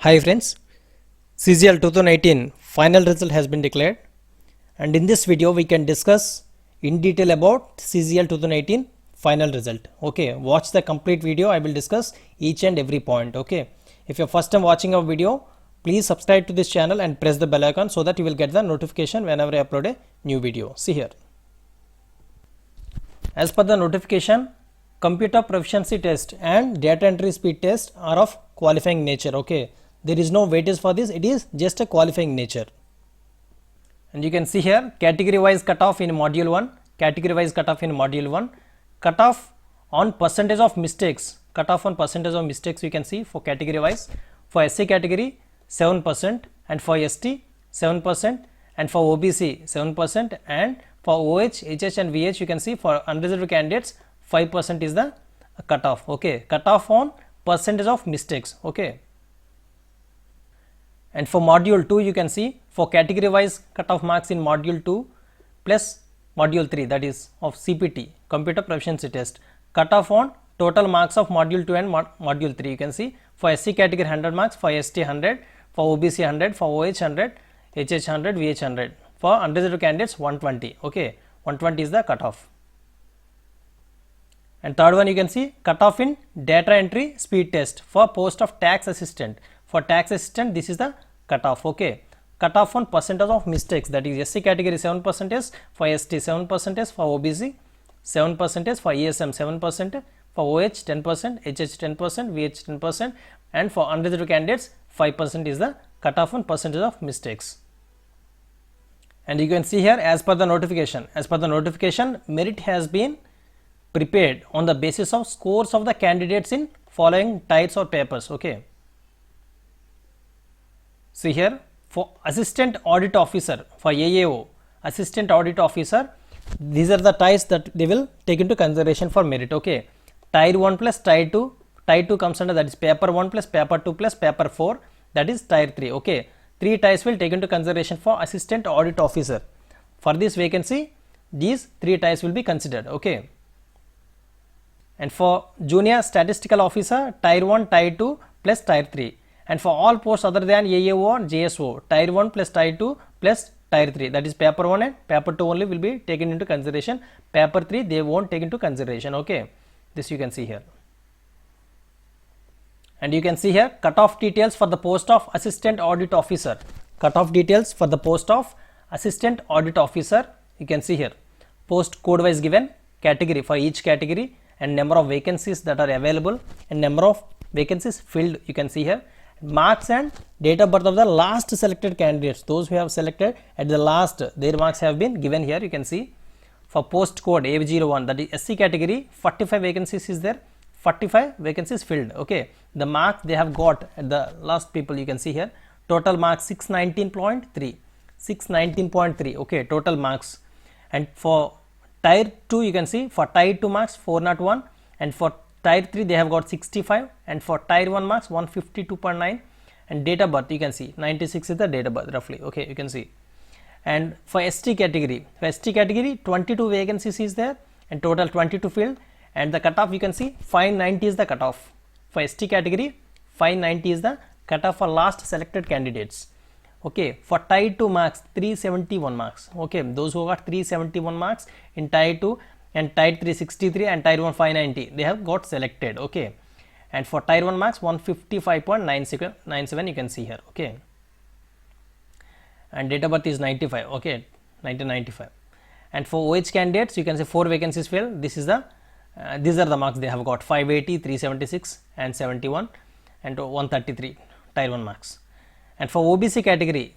Hi friends, CGL 2018 final result has been declared, and in this video we can discuss in detail about CGL 2018 final result. Okay, watch the complete video. I will discuss each and every point. Okay, if you're first time watching our video, please subscribe to this channel and press the bell icon so that you will get the notification whenever I upload a new video. See here. As per the notification, computer proficiency test and data entry speed test are of qualifying nature. Okay, there is no weightage for this, it is just a qualifying nature. And you can see here category wise cutoff in module 1, category wise cutoff in module 1, cutoff on percentage of mistakes, cutoff on percentage of mistakes you can see for category wise. For SC category 7%, and for ST 7%, and for OBC 7%, and for OH, HH and VH you can see for unreserved candidates 5% is the cutoff. Okay, cutoff on percentage of mistakes. Okay, and for module 2 you can see for category wise cutoff marks in module 2 plus module 3, that is of CPT, computer proficiency test, cutoff on total marks of module 2 and module 3 you can see for SC category 100 marks, for ST 100, for OBC 100, for OH 100, HH 100, VH 100, for unreserved candidates 120. Okay, 120 is the cutoff. And third one you can see cutoff in data entry speed test for post of tax assistant. For tax assistant this is the cutoff. Okay, cutoff on percentage of mistakes, that is SC category 7%, for ST 7%, for OBC 7%, for ESM 7%, for OH 10%, HH 10%, VH 10%, and for unreserved candidates 5% is the cutoff on percentage of mistakes. And you can see here as per the notification, merit has been prepared on the basis of scores of the candidates in following types or papers. Okay, see here for assistant audit officer, for AAO assistant audit officer, these are the types that they will take into consideration for merit. Okay, tier 1 plus tier 2, tier 2 comes under, that is paper 1 plus paper 2 plus paper 4, that is tier 3. Okay, 3 types will take into consideration for assistant audit officer. For this vacancy these 3 types will be considered. Okay, and for junior statistical officer tier 1, tier 2 plus tier 3, and for all posts other than AAO or JSO tier 1 plus tier 2 plus tier 3, that is paper 1 and paper 2 only will be taken into consideration, paper 3 they won't take into consideration. Okay, this you can see here. And you can see here cutoff details for the post of assistant audit officer, cutoff details for the post of assistant audit officer you can see here, post code wise given, category for each category, and number of vacancies that are available and number of vacancies filled you can see here, marks and date of birth of the last selected candidates, those who have selected at the last, their marks have been given here you can see. For post code A01, that is SC category, 45 vacancies is there, 45 vacancies filled. Okay, the mark they have got at the last people you can see here, total marks 619.3, 619.3. Okay, total marks. And for tier 2 you can see for tier 2 marks 401, and for tier 3 they have got 65, and for tier 1 marks 152.9, and date of birth you can see 96 is the date of birth roughly. Okay, you can see. And for ST category, 22 vacancies is there and total 22 filled, and the cutoff you can see 590 is the cutoff. For ST category 590 is the cutoff for last selected candidates. Okay, for tier 2 marks 371 marks. Okay, those who got 371 marks in tier 2 and tier 3 63 and tier 1 590 they have got selected. Okay, and for tier 1 marks 155.97 you can see here. Okay, and date of birth is 95. Okay, 1995. And for OH candidates you can say 4 vacancies filled, this is the these are the marks they have got, 580, 376 and 71 and 133 tier 1 marks. And for OBC category,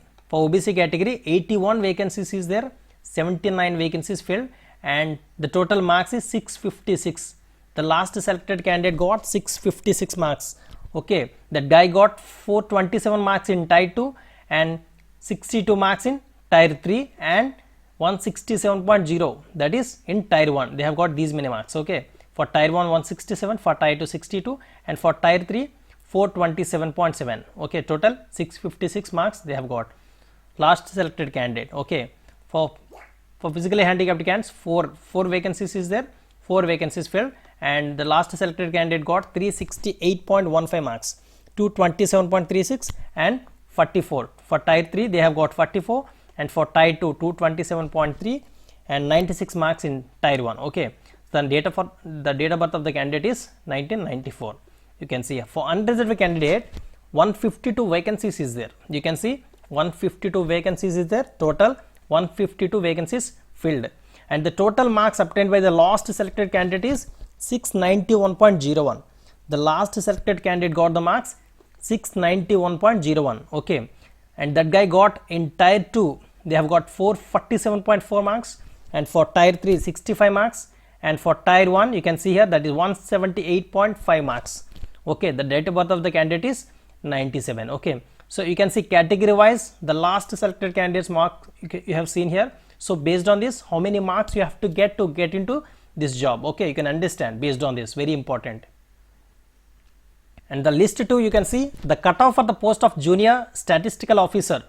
81 vacancies is there, 79 vacancies filled, and the total marks is 656. The last selected candidate got 656 marks. Okay, that guy got 427 marks in tier 2 and 62 marks in tier 3 and 167.0, that is in tier 1 they have got these many marks. Okay, for tier 1 167, for tier 2 62, and for tier 3 427.7. Okay, total 656 marks they have got, last selected candidate. Okay, for physically handicapped candidates 4 vacancies is there, 4 vacancies filled, and the last selected candidate got 368.15 marks. 227.36 and 44. For tier 3 they have got 44, and for tier 2 227.3 and 96 marks in tier 1. Okay, the date of birth of the candidate is 1994. You can see for unreserved candidate 152 vacancies is there. You can see 152 vacancies is there, total 152 vacancies filled, and the total marks obtained by the last selected candidate is 691.01. the last selected candidate got the marks 691.01. okay, and that guy got in tier 2 they have got 447.4 marks, and for tier 3 65 marks, and for tier 1 you can see here that is 178.5 marks. okay, the date of birth of the candidate is 97. okay, so you can see category wise the last selected candidates mark you have seen here. So based on this, how many marks you have to get into this job. okay, you can understand based on this, very important. And the list 2 you can see the cutoff for the post of junior statistical officer.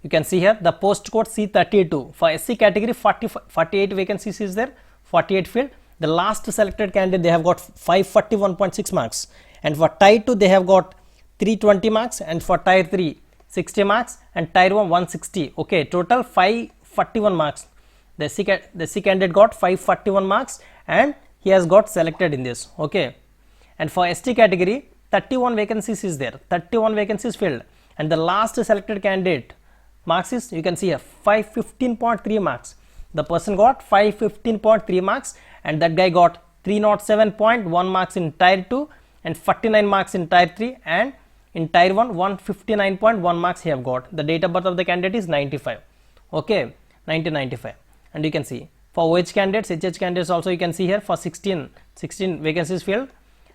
You can see here the post code C32 for SC category 48 vacancies is there, 48 filled. The last selected candidate they have got 541.6 marks, and for tier 2 they have got 320 marks, and for tier 3 60 marks, and tier 1 160. okay, total 541 marks. The SC candidate got 541 marks and he has got selected in this. okay, and for ST category 31 vacancies is there, 31 vacancies filled, and the last selected candidate marks is, you can see here, 515.3 marks. The person got 515.3 marks, and that guy got 307.1 marks in tier 2 and 49 marks in tier 3, and in tier 1 159.1 marks he have got. The date of birth of the candidate is 95. okay, 1995. And you can see for OH candidates, HH candidates also you can see here for 16 vacancies filled,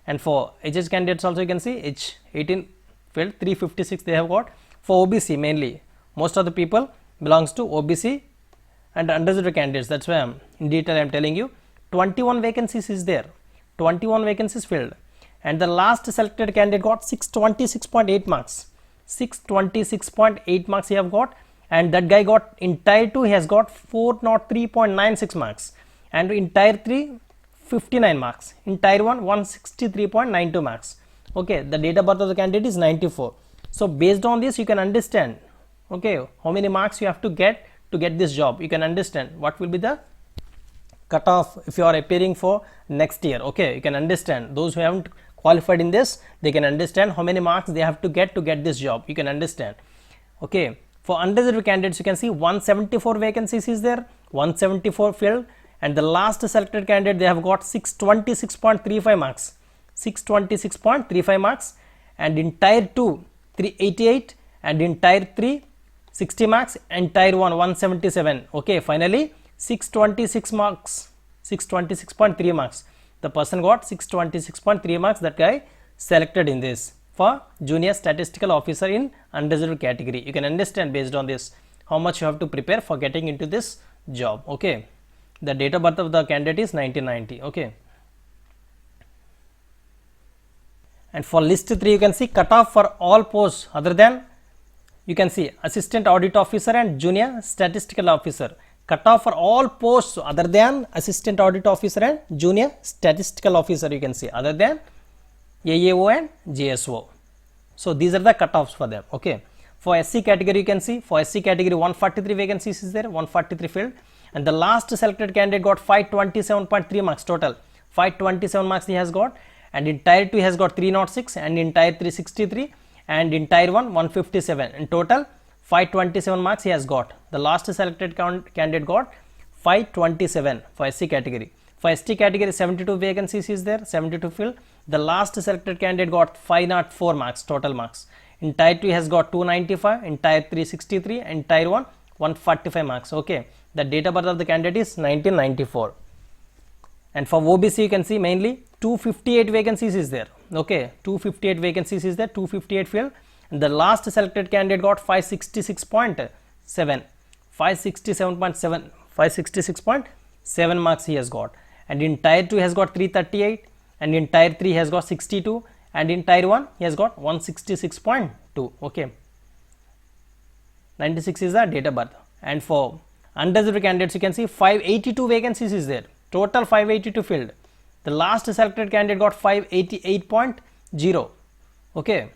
and for HH candidates also you can see H 18 filled, 356 they have got. For OBC mainly most of the people belongs to OBC and unreserved candidates, that's why in detail I am telling you. 21 vacancies is there, 21 vacancies filled, and the last selected candidate got 626.8 marks, 626.8 marks he have got, and that guy got in tier 2 he has got 403.96 marks, and in tier 3 59 marks, in tier 1 163.92 marks. okay, the date of birth of the candidate is 94. So based on this you can understand, okay, how many marks you have to get this job. You can understand what will be the cutoff if you are appearing for next year. okay, you can understand, those who haven't qualified in this they can understand how many marks they have to get this job. You can understand. okay, for unreserved candidates you can see 174 vacancies is there, 174 filled, and the last selected candidate they have got 626.35 marks, 626.35 marks, and in tier 2 388, and in tier 3 60 marks, and tier 1 177. okay, finally 626 marks, 626.3 marks. The person got 626.3 marks, that guy selected in this for junior statistical officer in unreserved category. You can understand based on this how much you have to prepare for getting into this job. okay, the date of birth of the candidate is 1990. okay, and for list 3 you can see cutoff for all posts other than, you can see assistant audit officer and junior statistical officer. Cutoff for all posts other than assistant audit officer and junior statistical officer, you can see, other than AAO and JSO. So these are the cutoffs for them. okay, for SC category you can see for SC category 143 vacancies is there, 143 filled, and the last selected candidate got 527.3 marks total, 527 marks he has got, and in tier 2 he has got 306, and in tier 3 63, and in tier 1 157. In total 527 marks he has got. The last selected candidate got 527 for SC category. For ST category 72 vacancies is there, 72 filled. The last selected candidate got 504 marks total marks. In tier 2 he has got 295, in tier 3 63, and tier 1 145 marks. okay, the date of birth of the candidate is 1994. And for OBC you can see mainly 258 vacancies is there. okay, 258 vacancies is there, 258 filled, and the last selected candidate got 566.7, 567.7, 566.7 marks he has got, and in tier 2 he has got 338, and in tier 3 he has got 62, and in tier 1 he has got 166.2. okay, 96 is the date of birth. And for unreserved candidates you can see 582 vacancies is there, total 582 filled. The last selected candidate got 588.7 0. Okay,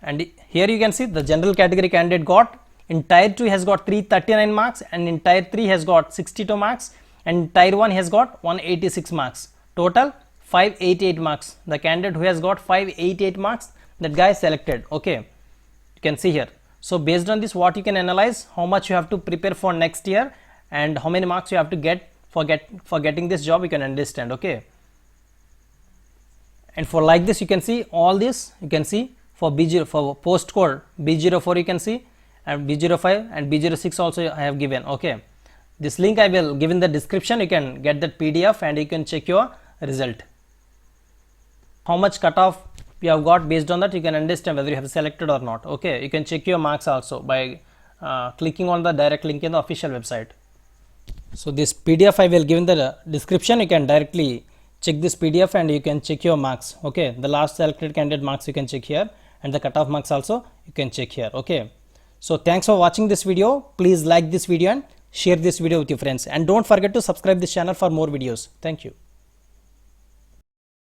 and here you can see the general category candidate got in tier 2 has got 339 marks, and in tier 3 has got 62 marks, and in tier 1 has got 186 marks. Total 588 marks. The candidate who has got 588 marks, that guy is selected. Okay, you can see here. So based on this, what you can analyze, how much you have to prepare for next year and how many marks you have to get for getting this job, you can understand. Okay, and for like this, you can see all this, you can see for B0, for postcode B04 you can see, and B05 and B06 also I have given. Okay, this link I will give in the description. You can get that PDF and you can check your result. How much cutoff you have got, based on that you can understand whether you have selected or not. Okay, you can check your marks also by clicking on the direct link in the official website. So this PDF I will give in the description. You can directly check this PDF and you can check your marks. Okay, the last selected candidate marks you can check here, and the cutoff marks also you can check here. Okay, so thanks for watching this video. Please like this video and share this video with your friends, and don't forget to subscribe this channel for more videos. Thank you.